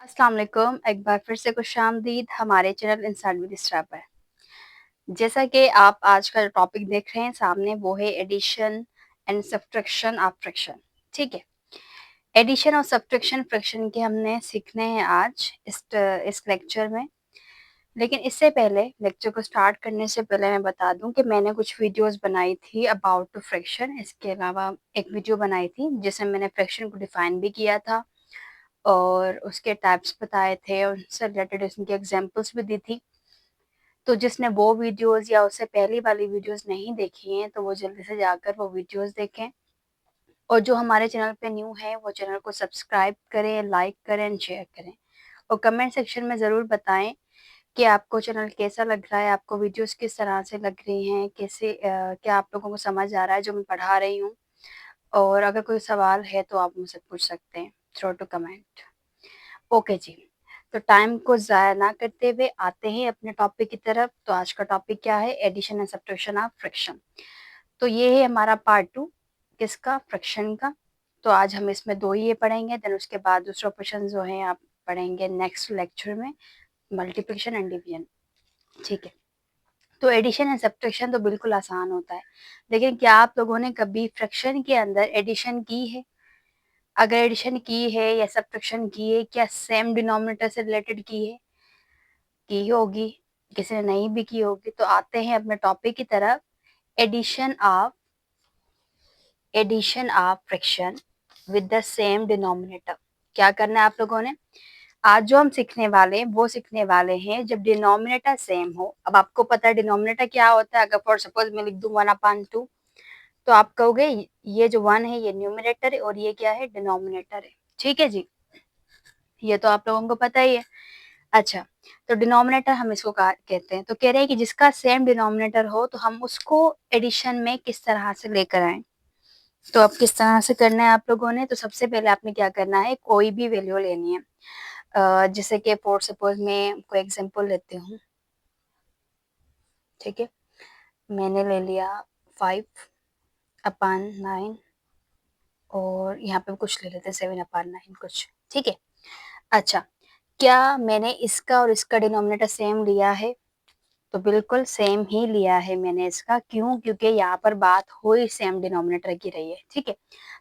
अस्सलाम वालेकुम। एक बार फिर से खुशामदीद हमारे चैनल इंसान विद इसरा पर। जैसा कि आप आज का जो टॉपिक देख रहे हैं सामने वो है addition and subtraction of fraction. ठीक है, एडिशन और सब्ट्रैक्शन फ्रैक्शन के हमने सीखने हैं आज इस लेक्चर में। लेकिन इससे पहले लेक्चर को स्टार्ट करने से पहले मैं बता दूं कि मैंने कुछ वीडियोस बनाई थी अबाउट टू फ्रैक्शन। इसके अलावा एक वीडियो बनाई थी जिसमें मैंने फ्रैक्शन को डिफाइन भी किया था और उसके टाइप्स बताए थे और उससे रिलेटेड उसकी एग्जांपल्स भी दी थी। तो जिसने वो वीडियोस या उससे पहली वाली वीडियोस नहीं देखी हैं तो वो जल्दी से जाकर वो वीडियोस देखें। और जो हमारे चैनल पे न्यू है वो चैनल को सब्सक्राइब करें, लाइक करें एंड शेयर करें। और कमेंट सेक्शन में ज़रूर बताएं कि आपको चैनल कैसा लग रहा है, आपको वीडियोस किस तरह से लग रही हैं, कैसे क्या आप लोगों को समझ आ रहा है जो मैं पढ़ा रही हूँ। और अगर कोई सवाल है तो आप मुझसे पूछ सकते हैं थ्रू टू कमेंट। ओके जी, तो टाइम को ज़ाया ना करते हुए आते हैं अपने टॉपिक की तरफ। तो आज का टॉपिक क्या है? Addition and subtraction of fraction. तो ये है हमारा पार्ट 2 किसका? फ्रैक्शन का। तो आज हम इसमें 2 ही ये पढ़ेंगे, देन उसके बाद दूसरा क्वेश्चन जो है आप पढ़ेंगे नेक्स्ट लेक्चर में, मल्टीप्लिकेशन एंड डिवीजन। ठीक है, तो एडिशन एंड सब्ट्रैक्शन तो बिल्कुल आसान होता है, लेकिन क्या आप लोगों ने कभी फ्रैक्शन के अंदर एडिशन की है? अगर एडिशन की है या सब्ट्रैक्शन की है, क्या सेम डिनोमिनेटर से रिलेटेड की होगी, किसी ने नहीं भी की होगी। तो आते हैं अपने टॉपिक की तरफ। Addition of fraction with the same denominator. क्या करना है आप लोगों ने? आज जो हम सीखने वाले हैं वो सीखने वाले हैं जब डिनोमिनेटर सेम हो। अब आपको पता है डिनोमिनेटर क्या होता है। अगर फॉर सपोज मैं लिख दूं 1/2, तो आप कहोगे ये जो 1 है ये न्यूमरेटर है और ये क्या है? डिनोमिनेटर है। ठीक है जी, ये तो आप लोगों को पता ही है। अच्छा, तो डिनोमिनेटर हम इसको कहते हैं। तो कह रहे हैं कि जिसका सेम डिनोमिनेटर हो तो हम उसको एडिशन में किस तरह से लेकर आए। तो अब किस तरह से करना है आप लोगों ने? तो सबसे पहले आपने क्या करना है, कोई भी वैल्यू लेनी है। जैसे कि फॉर सपोज मैं कोई एग्जांपल लेती हूँ। ठीक है, मैंने ले लिया 5/9 और यहाँ पे कुछ ले लेते हैं 7/9 कुछ। ठीक है, अच्छा, क्या मैंने इसका और इसका डिनोमिनेटर सेम लिया है? तो बिल्कुल सेम ही लिया है मैंने इसका। क्यों? क्योंकि यहाँ पर बात हो ही सेम डिनोमिनेटर की रही है। ठीक है,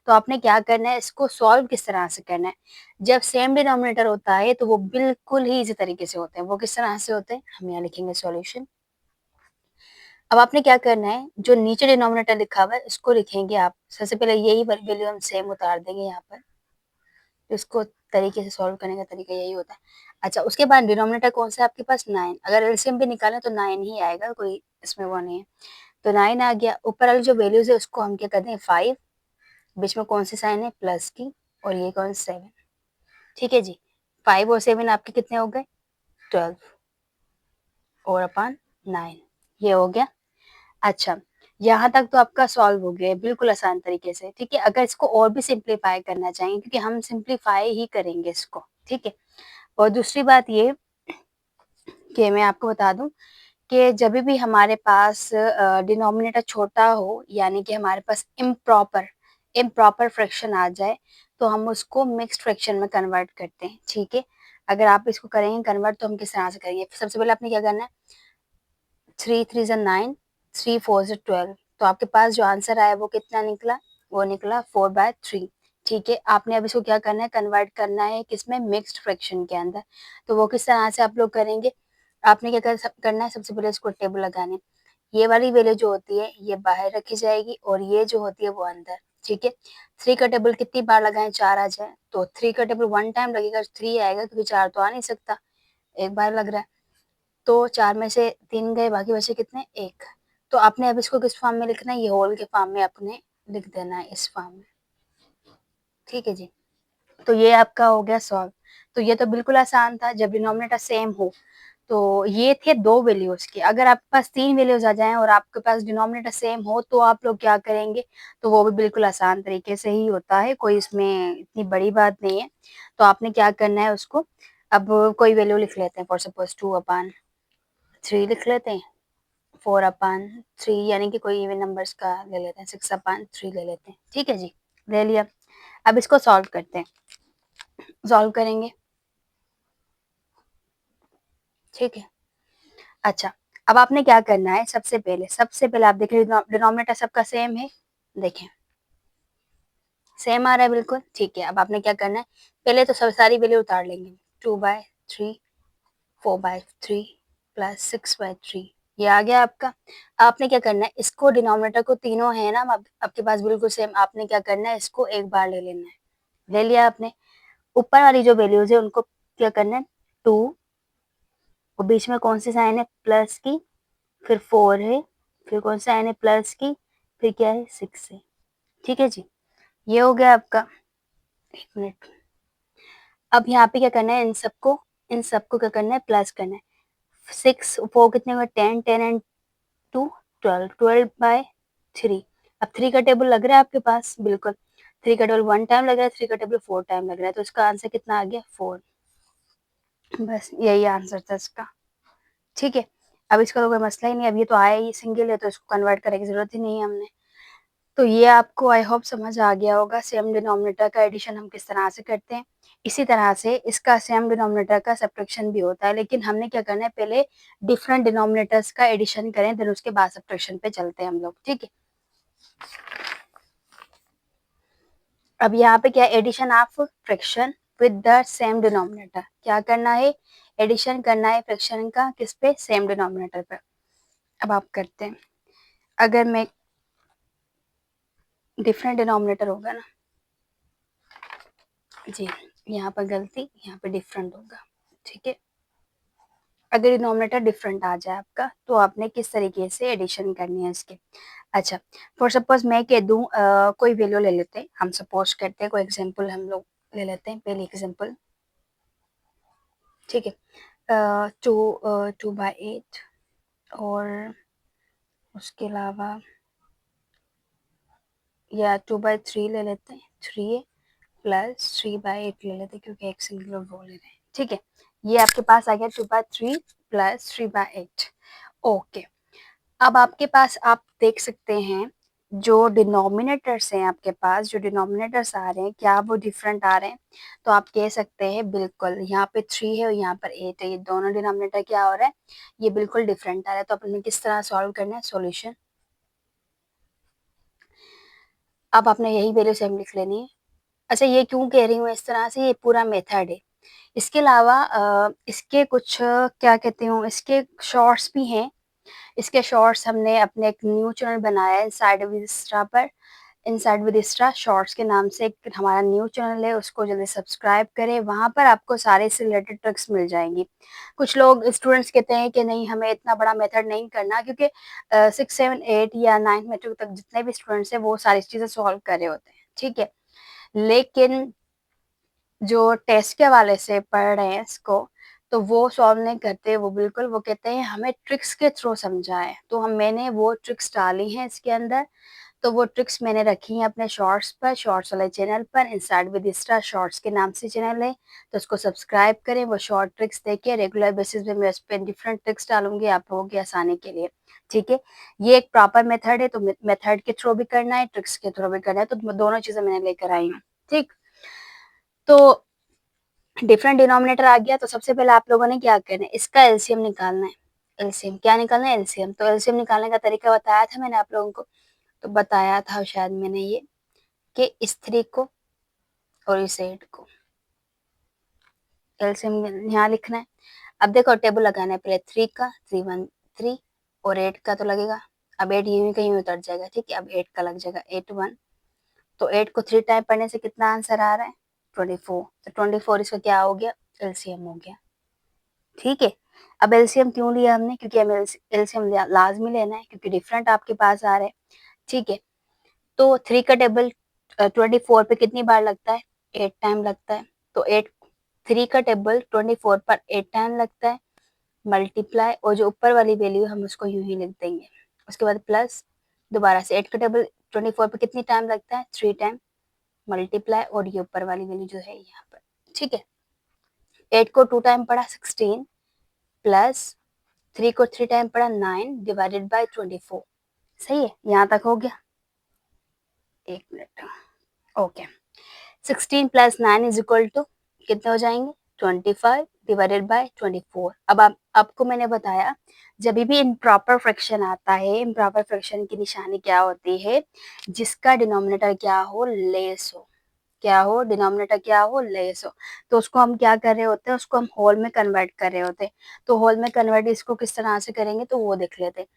तो आपने क्या करना है, इसको सॉल्व किस तरह से करना है। जब सेम डिनोमिनेटर होता है तो वो बिल्कुल ही इसी तरीके से होते हैं। वो किस तरह से होते हैं, हम यहाँ लिखेंगे सॉल्यूशन। अब आपने क्या करना है, जो नीचे डिनोमिनेटर लिखा हुआ है उसको लिखेंगे आप। सबसे पहले यही वैल्यू हम सेम उतार देंगे यहाँ पर। तो इसको तरीके से सॉल्व करने का तरीका यही होता है। अच्छा, उसके बाद डिनोमिनेटर कौन सा है आपके पास? 9। अगर एलसीएम भी निकालें तो 9 ही आएगा, कोई इसमें वो नहीं है। तो 9 आ गया। ऊपर वाली जो वैल्यूज है उसको हम क्या करते हैं 5, बीच में कौन सी साइन है? प्लस की, और ये कौन 7। ठीक है जी, 5 और 7 आपके कितने हो गए? 12 और अपान 9, ये हो गया। अच्छा, यहाँ तक तो आपका सॉल्व हो गया है बिल्कुल आसान तरीके से। ठीक है, अगर इसको और भी सिंप्लीफाई करना चाहेंगे, क्योंकि हम सिंप्लीफाई ही करेंगे इसको। ठीक है, और दूसरी बात ये कि मैं आपको बता दूं कि जब भी हमारे पास डिनोमिनेटर छोटा हो, यानी कि हमारे पास इम्प्रॉपर इम्प्रॉपर फ्रैक्शन आ जाए, तो हम उसको मिक्स्ड फ्रैक्शन में कन्वर्ट करते हैं। ठीक है, अगर आप इसको करेंगे कन्वर्ट तो हम किस तरह से करेंगे? सबसे पहले आपने क्या करना है, 3 3 9, 3 4 12। तो आपके पास जो आंसर आया वो कितना निकला? वो निकला 4/3। ठीक है, आपने अब इसको क्या करना है, कन्वर्ट करना है किसमें? मिक्स्ड फ्रैक्शन के अंदर। तो वो किस तरह से आप लोग करेंगे? आपने क्या करना है, सबसे पहले इसको टेबल लगाने। ये वाली वैल्यू जो होती है ये बाहर रखी जाएगी और ये जो होती है वो अंदर। ठीक है, 3 का टेबल कितनी बार लगाएं? 4 आ जाए। तो 3 का टेबल 1 टाइम लगेगा, 3 आएगा, क्योंकि 4 तो आ नहीं सकता, एक बार लग रहा है। तो 4 में से 3 गए, बाकी बचे कितने? 1। तो आपने अब इसको किस फॉर्म में लिखना है? ये होल के फॉर्म में आपने लिख देना है, इस फॉर्म में। ठीक है जी, तो ये आपका हो गया सॉल्व। तो ये तो बिल्कुल आसान था जब डिनोमिनेटर सेम हो। तो ये थे 2 वैल्यूज के। अगर आपके पास 3 वैल्यूज आ जाएं और आपके पास डिनोमिनेटर सेम हो तो आप लोग क्या करेंगे? तो वो भी बिल्कुल आसान तरीके से ही होता है, कोई इसमें इतनी बड़ी बात नहीं है। तो आपने क्या करना है उसको, अब कोई वैल्यू लिख लेते हैं, फॉर सपोज 2/3 लिख लेते हैं, 4/3, यानी कि कोई इवन नंबर्स का ले लेते हैं, 6/3 ले लेते हैं। ठीक है जी, ले लिया। अब इसको सॉल्व करते हैं। सॉल्व करेंगे ठीक है। अच्छा, अब आपने क्या करना है, सबसे पहले आप देख रहे हो डिनोमिनेटर सबका सेम है, देखें सेम आ रहा है बिल्कुल, ठीक है। अब आपने क्या करना है, पहले तो सब सारी वैल्यू उतार लेंगे, 2/3, 4/3 प्लस 6/3, ये आ गया आपका। आपने क्या करना है, इसको डिनोमिनेटर को तीनों है ना आपके पास बिल्कुल सेम, आपने क्या करना है, इसको एक बार ले लेना है, ले लिया आपने। ऊपर वाली जो वैल्यूज है उनको क्या करना है, 2 और बीच में कौन सी साइन है, प्लस की, फिर 4 है, फिर कौन सा साइन है, प्लस की, फिर क्या है, 6 है। ठीक है जी, ये हो गया आपका। एक मिनट, अब यहाँ पे क्या करना है, इन सबको क्या करना है, प्लस करना है। 6 4 कितने हुए, 10, 10 एंड 2 12, 12/3। अब 3 का टेबल लग रहा है आपके पास, बिल्कुल 3 का टेबल 1 टाइम लग रहा है, 3 का टेबल 4 टाइम लग रहा है, तो इसका आंसर कितना आ गया, 4। बस यही आंसर था इसका। ठीक है, अब इसका तो कोई मसला ही नहीं, अब ये तो आया ही सिंगल है, तो इसको कन्वर्ट करने की जरूरत ही नहीं है हमने। तो ये आपको आई होप समझ आ गया होगा, सेम डिनोमिनेटर का एडिशन हम किस तरह से करते हैं। इसी तरह से इसका सेम डिनोमिनेटर का सब्ट्रैक्शन भी होता है, लेकिन हमने क्या करना है, पहले डिफरेंट डिनोमिनेटर्स का एडिशन करें, फिर उसके बाद सब्ट्रैक्शन पे चलते हैं हम लोग। ठीक है, अब यहाँ पे क्या, addition of fraction with the same denominator, क्या करना है, एडिशन करना है फ्रैक्शन का, किस पे, सेम डिनोमिनेटर पे। अब आप करते हैं, अगर मैं डिफरेंट डिनोमिनेटर होगा ना जी, यहाँ पर गलती, यहाँ पे डिफरेंट होगा। ठीक है, अगर डिनोमिनेटर डिफरेंट आ जाए आपका, तो आपने किस तरीके से एडिशन करनी है इसके। अच्छा, फॉर सपोज मैं कह दूं कोई वैल्यू ले लेते हैं, हम सपोज करते हैं कोई एग्जांपल हम लोग ले लेते हैं, पहले एग्जांपल। ठीक है, 2/8 और उसके अलावा या 2/3 ले लेते हैं, 3 प्लस 3/8 ले लेते हैं, क्योंकि एक सिंगल रो ले रहे हैं। ठीक है, ये आपके पास आ गया 2/3 प्लस 3/8। ओके, अब आपके पास आप देख सकते हैं, जो डिनोमिनेटर्स हैं आपके पास, जो डिनोमिनेटर्स आ रहे हैं, क्या वो डिफरेंट आ रहे हैं, तो आप कह सकते हैं बिल्कुल, यहाँ पे 3 है और यहाँ पर 8 है, ये दोनों डिनोमिनेटर क्या हो रहा है, ये बिल्कुल डिफरेंट आ रहा है। तो अपने किस तरह सॉल्व करना है, सॉल्यूशन, अब आपने यही वैल्यू सेम लिख लेनी है। अच्छा, ये क्यों कह रही हूँ इस तरह से, ये पूरा मेथड है। इसके अलावा इसके कुछ क्या कहते हूँ, इसके शॉर्ट्स भी हैं। इसके शॉर्ट्स हमने अपने एक न्यू चैनल बनाया है इनसाइड विद स्ट्रा पर, इनसाइड विद स्ट्रा शॉर्ट्स के नाम से एक हमारा न्यू चैनल है, उसको जल्दी सब्सक्राइब करें, वहाँ पर आपको सारे से रिलेटेड ट्रिक्स मिल जाएंगी। कुछ लोग स्टूडेंट्स कहते हैं कि नहीं, हमें इतना बड़ा मेथड नहीं करना, क्योंकि 6, 7, 8 या 9th मैट्रिक तक जितने भी स्टूडेंट्स हैं वो सारी चीज़ें सॉल्व कर रहे होते हैं। ठीक है, लेकिन जो टेस्ट के हवाले से पढ़ रहे हैं इसको, तो वो सॉल्व नहीं करते, वो बिल्कुल वो कहते हैं हमें ट्रिक्स के थ्रू समझाएं, तो मैंने वो ट्रिक्स डाली हैं इसके अंदर। तो वो ट्रिक्स मैंने रखी हैं अपने शॉर्ट्स पर, शॉर्ट्स वाले चैनल पर, इनसाइड विद स्टार शॉर्ट्स के नाम से चैनल है, तो उसको सब्सक्राइब करें, वो शॉर्ट ट्रिक्स देखिए, रेगुलर बेसिस पे मैं उस पर डिफरेंट ट्रिक्स डालूंगी आप लोगों की आसानी के लिए। ठीक है, ये एक प्रॉपर मेथड है, तो मेथड के थ्रू भी करना है, ट्रिक्स के थ्रू भी करना है, तो दोनों चीजें मैंने लेकर आई हूँ। ठीक, तो डिफरेंट डिनोमिनेटर आ गया, तो सबसे पहले आप लोगों ने क्या करना है, इसका एलसीएम निकालना है। एलसीएम क्या निकालना है, एलसीएम। तो एलसीएम निकालने का तरीका बताया था मैंने आप लोगों को, तो बताया था शायद मैंने ये, कि इस 3 को और इस 8 को एलसीएम यहाँ लिखना है। अब देखो टेबल लगाना है, पहले 3 का 3 और 8 का तो लगेगा। अब 8 यूं ही कहीं उतर जाएगा, ठीक है, अब 8 का लग जाएगा, 8 1। तो 8 को 3 टाइम पढ़ने से कितना आंसर आ रहा है, 24। तो 24 इसका क्या हो गया, एलसीएम हो गया। ठीक है, अब एलसीएम क्यों लिया हमने, क्योंकि हमें एलसीएम लाजमी लेना है, क्योंकि डिफरेंट आपके पास आ रहे हैं। ठीक है, तो 3 का टेबल 24 पे कितनी बार लगता है, 8 टाइम लगता है। तो 3 का टेबल 24 पर 8 टाइम लगता है, मल्टीप्लाई, और जो ऊपर वाली वैल्यू हम उसको यूं ही लिख देंगे, उसके बाद प्लस, दोबारा से 8 का टेबल 24 पे कितनी टाइम लगता है, 3 टाइम, मल्टीप्लाई, और ये ऊपर वाली वैल्यू जो है यहाँ पर। ठीक है, 8 को 2 टाइम पढ़ा 16, प्लस 3 को 3 टाइम पढ़ा 9 डिवाइडेड बाय 24। सही है, यहाँ तक हो गया, एक minute, okay. 16 plus 9 is equal to कितने हो जाएंगे, 25, डिवाइडेड बाय 24। अब आपको मैंने बताया जब भी इम्प्रॉपर फ्रैक्शन आता है, इम्प्रॉपर फ्रैक्शन की निशानी क्या होती है, जिसका डिनोमिनेटर क्या हो, लेस हो, क्या हो, डिनोमिनेटर क्या हो, लेस हो, तो उसको हम क्या कर रहे होते हैं, उसको हम होल में कन्वर्ट कर रहे होते हैं। तो होल में कन्वर्ट इसको किस तरह से करेंगे तो वो देख लेते हैं।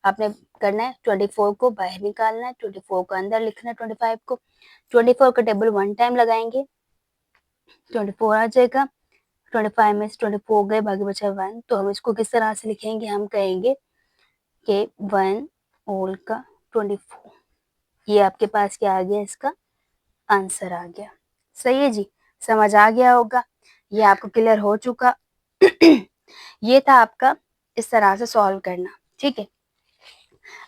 आपने करना है 24 को बाहर निकालना है, 24 को अंदर लिखना है, 25 को 24 का टेबल 1 टाइम लगाएंगे, 24 आ जाएगा, 25 में से 24 गए, बाकी बचा 1। तो हम इसको किस तरह से लिखेंगे, हम कहेंगे कि 1 होल का 24। ये आपके पास क्या आ गया, इसका आंसर आ गया। सही है जी, समझ आ गया होगा, ये आपको क्लियर हो चुका। ये था आपका इस तरह से सॉल्व करना। ठीक है,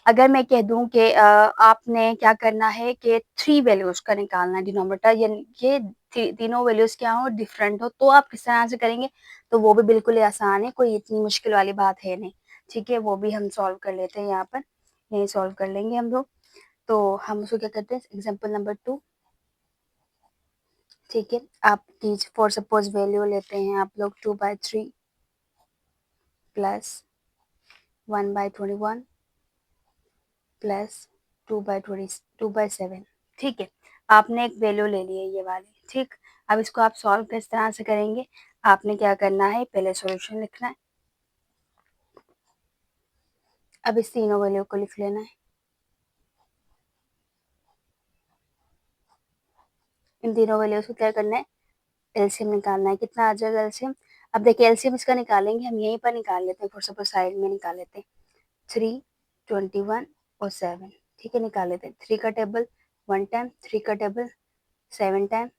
अगर मैं कह दूं कि आपने क्या करना है कि 3 वैल्यूज का निकालना है डिनोमिनेटर, यानी कि तीनों वैल्यूज क्या हो, डिफरेंट हो, तो आप किस तरह से करेंगे, तो वो भी बिल्कुल ही आसान है, कोई इतनी मुश्किल वाली बात है नहीं। ठीक है, वो भी हम सॉल्व कर लेते हैं, यहाँ पर यही सॉल्व कर लेंगे हम लोग। तो हम उसको क्या करते हैं, एग्जाम्पल नंबर 2। ठीक है, आप फॉर सपोज वैल्यू लेते हैं आप लोग 2/3 प्लस 1/21 प्लस 2/7। ठीक है, आपने एक वैल्यू ले ली है ये वाली। ठीक, अब इसको आप सॉल्व किस तरह से करेंगे, आपने क्या करना है, पहले सॉल्यूशन लिखना है, अब इस तीनों वैल्यू को लिख लेना है, इन तीनों वैल्यूज को क्या करना है, एलसीएम निकालना है। कितना आ जाएगा एलसीएम, अब देखिए एलसीएम इसका निकालेंगे, हम यहीं पर निकाल लेते हैं, फॉर सपोज साइड में निकाल लेते हैं, 3, 21 और 7। ठीक है, निकाल लेते हैं, 3 का टेबल 1 टाइम, 3 का टेबल 7 टाइम,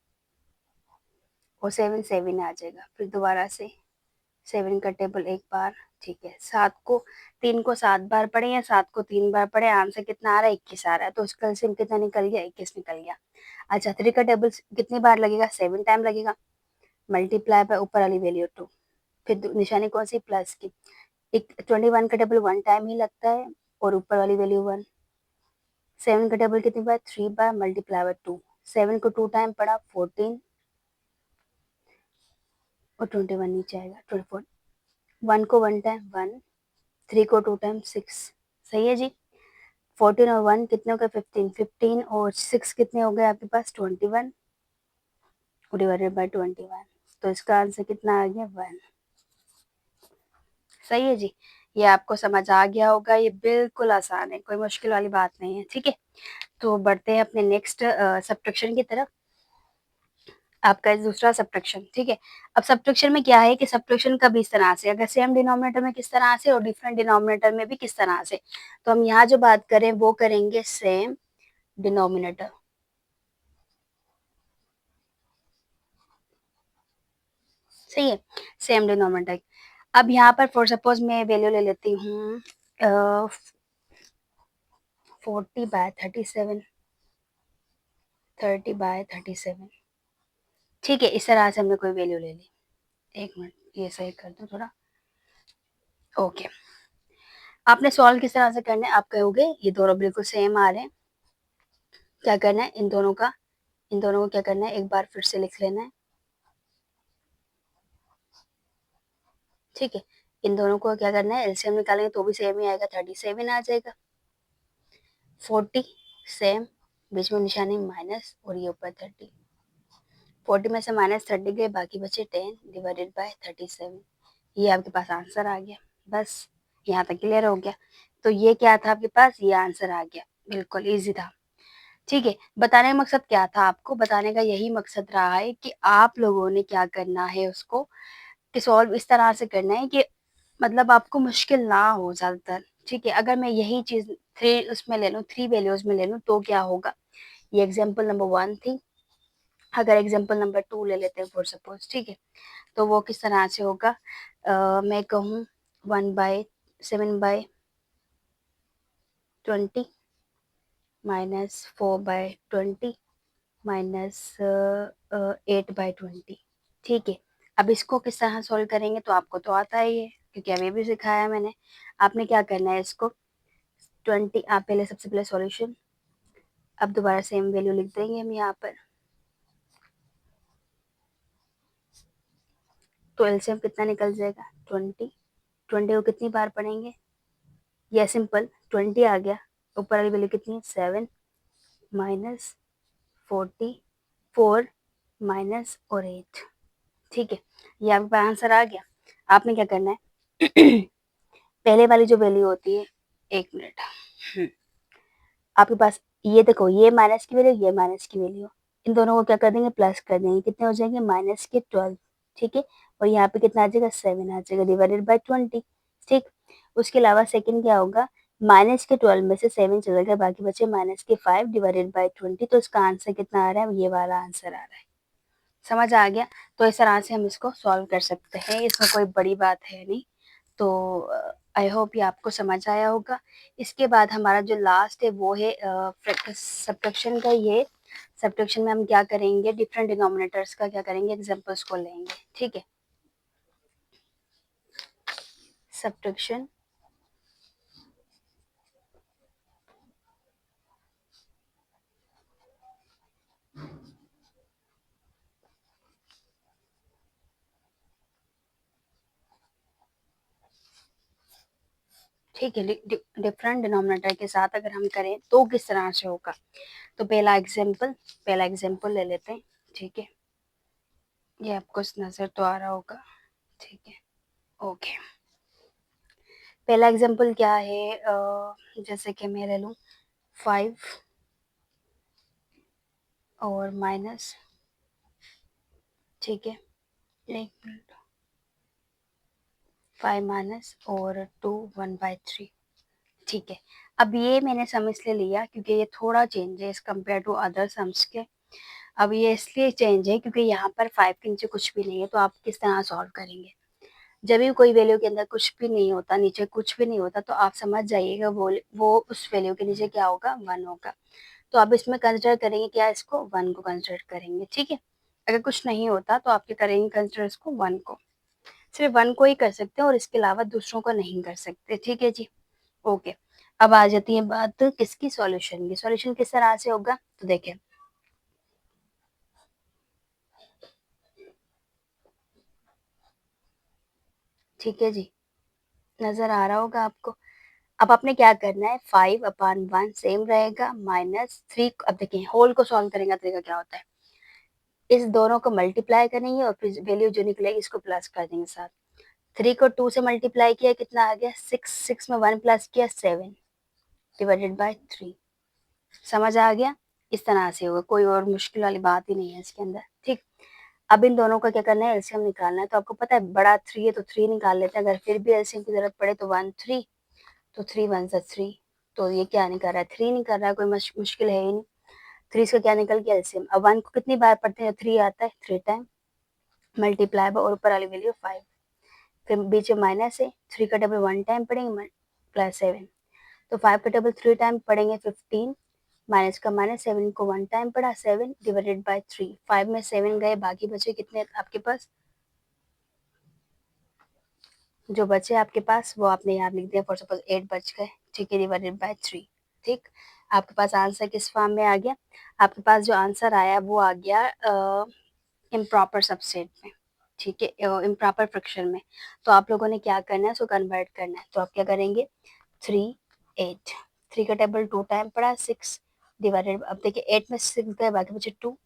और 7 7 आ जाएगा, फिर दोबारा से 7 का टेबल एक बार। ठीक है, 3 को 7 बार पढ़े या 7 को 3 बार पढ़े, आंसर कितना आ रहा है, 21 आ रहा है, तो उसका एलसीएम कितना निकल गया, 21 निकल गया। अच्छा, 3 का टेबल कितनी बार लगेगा, 7 टाइम लगेगा, मल्टीप्लाई बाय ऊपर वाली वैल्यू 2, फिर निशानी कौन सी, प्लस की। 21 का टेबल 1 टाइम ही लगता है, और ऊपर वाली वैल्यू 1। 7 का टेबल कितनी बार, 3 बार, मल्टीप्लाई बाय 2, 7 को 2 टाइम पढ़ा, 14, और 21 नीचे आएगा, 24। 1 को 1 टाइम 1, 3 को 2 टाइम 6। सही है जी, 14 और 1 कितने हो गए, 15, 15 और 6 कितने हो गए आपके पास, 21, डिवाइडेड बाय 21, तो इसका आंसर कितना आ गया, 1। सही है जी, ये आपको समझ आ गया होगा, ये बिल्कुल आसान है, कोई मुश्किल वाली बात नहीं है। ठीक है, तो बढ़ते हैं अपने नेक्स्ट सब्ट्रैक्शन की तरफ। आपका दूसरा सब्ट्रैक्शन। ठीक है, अब सब्ट्रैक्शन में क्या है कि सब्ट्रैक्शन कब इस तरह से, अगर सेम डिनोमिनेटर में किस तरह से और डिफरेंट डिनोमिनेटर में भी किस तरह से, तो हम यहाँ जो बात करें वो करेंगे सेम डिनोमिनेटर। सही है, सेम डिनोमिनेटर। अब यहाँ पर फॉर सपोज मैं वैल्यू ले लेती हूँ 40/37, 30/37। ठीक है, इस तरह से हमने कोई वैल्यू ले ली। एक मिनट, ये सही कर दो थोड़ा। ओके, आपने सॉल्व किस तरह से करना है, आप कहोगे ये दोनों बिल्कुल सेम आ रहे हैं, क्या करना है, इन दोनों को क्या करना है, एक बार फिर से लिख लेना है। ठीक है, इन दोनों को क्या करना है, एलसीएम निकालेंगे तो भी सेम ही आएगा, 37 आ जाएगा। 40 सेम, बीच में निशानी माइनस, और ये ऊपर 30। 40 में से -30 गए, बाकी बचे 10 डिवाइडेड बाय 37। ये आपके पास आंसर आ गया। बस यहाँ तक क्लियर हो गया। तो ये क्या था आपके पास, ये आंसर आ गया, बिल्कुल इजी था। ठीक है, बताने का मकसद क्या था, आपको बताने का यही मकसद रहा है कि आप लोगों ने क्या करना है, उसको कि सॉल्व इस तरह से करना है कि मतलब आपको मुश्किल ना हो ज़्यादातर। ठीक है, अगर मैं यही चीज़ 3 उसमें ले लूँ, 3 वैल्यूज में ले लूँ, तो क्या होगा, ये एग्जाम्पल नंबर 1 थी। अगर एग्जाम्पल नंबर 2 ले लेते हैं फॉर सपोज, ठीक है, तो वो किस तरह से होगा, मैं कहूँ 1/7/20 -4/20 -8/20। ठीक है, अब इसको किस तरह सॉल्व करेंगे, तो आपको तो आता ही है क्योंकि अभी भी सिखाया मैंने। आपने क्या करना है, इसको 20, आप पहले सबसे पहले सॉल्यूशन, अब दोबारा सेम वैल्यू लिख देंगे हम यहाँ पर। तो एलसीएम कितना निकल जाएगा 20। 20 को कितनी बार पढ़ेंगे, यह सिंपल 20 आ गया, ऊपर वाली वैल्यू कितनी है 7 माइनस 44 माइनस और 8। ठीक है, ये आपके पास आंसर आ गया। आपने क्या करना है पहले वाली जो वैल्यू होती है, 1 मिनट, आपके पास ये देखो, ये माइनस की वैल्यू, ये माइनस की वैल्यू, इन दोनों को क्या कर देंगे प्लस कर देंगे, कितने हो जाएंगे माइनस के 12। ठीक है, और यहाँ पे कितना आ जाएगा 7 आ जाएगा डिवाइडेड बाय 20। ठीक, उसके अलावा सेकंड क्या होगा, माइनस के 12 में से 7 चला गया, बाकी बचे माइनस के 5 डिवाइडेड बाय 20। तो इसका आंसर कितना आ रहा है, ये वाला आंसर आ रहा है। समझ आ गया। तो इस तरह से हम इसको सॉल्व कर सकते हैं, इसमें कोई बड़ी बात है नहीं। तो आई होप ये आपको समझ आया होगा। इसके बाद हमारा जो लास्ट है वो है सब्ट्रैक्शन का। ये सब्ट्रैक्शन में हम क्या करेंगे, डिफरेंट डिनोमिनेटर्स का क्या करेंगे, एग्जांपल्स को लेंगे। ठीक है, सब्ट्रैक्शन ठीक है, डिफरेंट डिनोमिनेटर के साथ अगर हम करें तो किस तरह से होगा। तो पहला एग्जांपल ले लेते हैं। ठीक है, ये आपको नजर तो आ रहा होगा। ठीक है, ओके। पहला एग्जांपल क्या है, जैसे कि मैं ले लूँ 5 और माइनस, ठीक है, एक मिनट, 5 माइनस और 2 1/3। ठीक है, अब ये मैंने सम इसलिए लिया क्योंकि ये थोड़ा चेंज है as compare to other sums के। अब ये इसलिए चेंज है क्योंकि यहाँ पर 5 के नीचे कुछ भी नहीं है, तो आप किस तरह सॉल्व करेंगे। जब भी कोई वैल्यू के अंदर कुछ भी नहीं होता, नीचे कुछ भी नहीं होता, तो आप समझ जाइएगा वो उस वैल्यू के नीचे क्या होगा, 1 होगा। तो आप इसमें कंसिडर करेंगे क्या, इसको 1 को कंसिडर करेंगे। ठीक है, अगर कुछ नहीं होता तो आप क्या करेंगे, कंसिडर इसको 1 को, सिर्फ 1 को ही कर सकते हैं और इसके अलावा दूसरों को नहीं कर सकते। ठीक है जी, ओके। अब आ जाती है बात किसकी, सॉल्यूशन की। सॉल्यूशन किस तरह से होगा, तो देखिए, ठीक है जी, नजर आ रहा होगा आपको। अब आपने क्या करना है, 5/1 सेम रहेगा, -3। अब देखिए होल को सॉल्व करेंगे का तरीका क्या होता है, इस दोनों को मल्टीप्लाई करेंगे और फिर वैल्यू जो निकलेगी इसको प्लस कर देंगे साथ। 3 को 2 से मल्टीप्लाई किया, कितना आ गया 6, 6 में 1 प्लस किया 7 डिवाइडेड बाय 3। समझ आ गया, इस तरह से होगा, कोई और मुश्किल वाली बात ही नहीं है इसके अंदर। ठीक, अब इन दोनों का क्या करना है, एलसीएम निकालना है। तो आपको पता है बड़ा 3 है तो 3 निकाल लेते हैं, अगर फिर भी एलसीएम की जरूरत पड़े तो 1 3, तो 3 1 सा 3। तो ये क्या निकल रहा है, 3 निकल रहा है, कोई मुश्किल है ही नहीं। 3 इसका क्या निकल गया एलसीएम। अब 1 को कितनी बार पढ़ते हैं, 3 आता है 3 टाइम, मल्टीप्लाई बाय और ऊपर वाली वैल्यू 5, फिर बीच में माइनस है, 3 का डबल 1 टाइम पढ़ेंगे प्लस 7, तो 5 का डबल 3 टाइम पढ़ेंगे 15, माइनस का माइनस, 7 को 1 टाइम पढ़ा 7 डिवाइडेड बाय 3। 5 में 7 गए, बाकी बचे कितने आपके पास, जो बचे आपके पास वो आपने यहाँ लिख दिया, फॉर सपोज 8 बच गए। ठीक है, डिवाइडेड बाय 3। ठीक, आपके पास आंसर किस फॉर्म में आ गया, आपके पास जो आंसर आया वो आ गया इम्प्रॉपर सबसेट में। ठीक है, इम्प्रॉपर फ्रैक्शन में। तो आप लोगों ने क्या करना है, उसको कन्वर्ट करना है। तो आप क्या करेंगे, 3 8, 3 का टेबल 2 टाइम पड़ा 6 डिवाइडेड, अब देखिए 8 में 6 गए, बाकी बचे 2।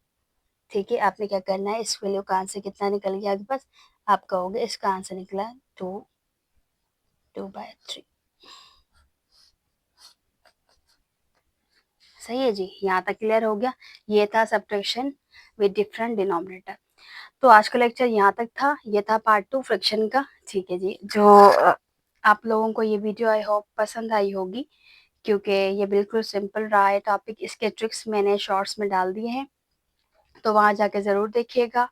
ठीक है, आपने क्या करना है, इस वैल्यू का आंसर कितना निकल गया आपके पास, आप कहोगे इसका आंसर निकला 2/3। सही है जी, यहाँ तक क्लियर हो गया। ये था सब्ट्रैक्शन विद डिफरेंट डिनोमिनेटर। तो आज का लेक्चर यहाँ तक था, ये था पार्ट 2 फ्रैक्शन का। ठीक है जी, जो आप लोगों को ये वीडियो आई होप पसंद आई होगी, क्योंकि ये बिल्कुल सिंपल रहा है टॉपिक। इसके ट्रिक्स मैंने शॉर्ट्स में डाल दिए हैं, तो वहाँ जाके ज़रूर देखिएगा।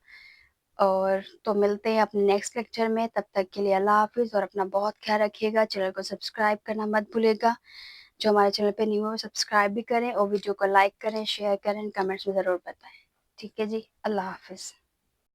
और तो मिलते हैं अपने नेक्स्ट लेक्चर में, तब तक के लिए अल्लाह हाफिज़ और अपना बहुत ख्याल रखिएगा। चैनल को सब्सक्राइब करना मत भूलिएगा, जो हमारे चैनल पे न्यू है सब्सक्राइब भी करें और वीडियो को लाइक करें, शेयर करें, कमेंट्स में ज़रूर बताएं। ठीक है जी, अल्लाह हाफिज़।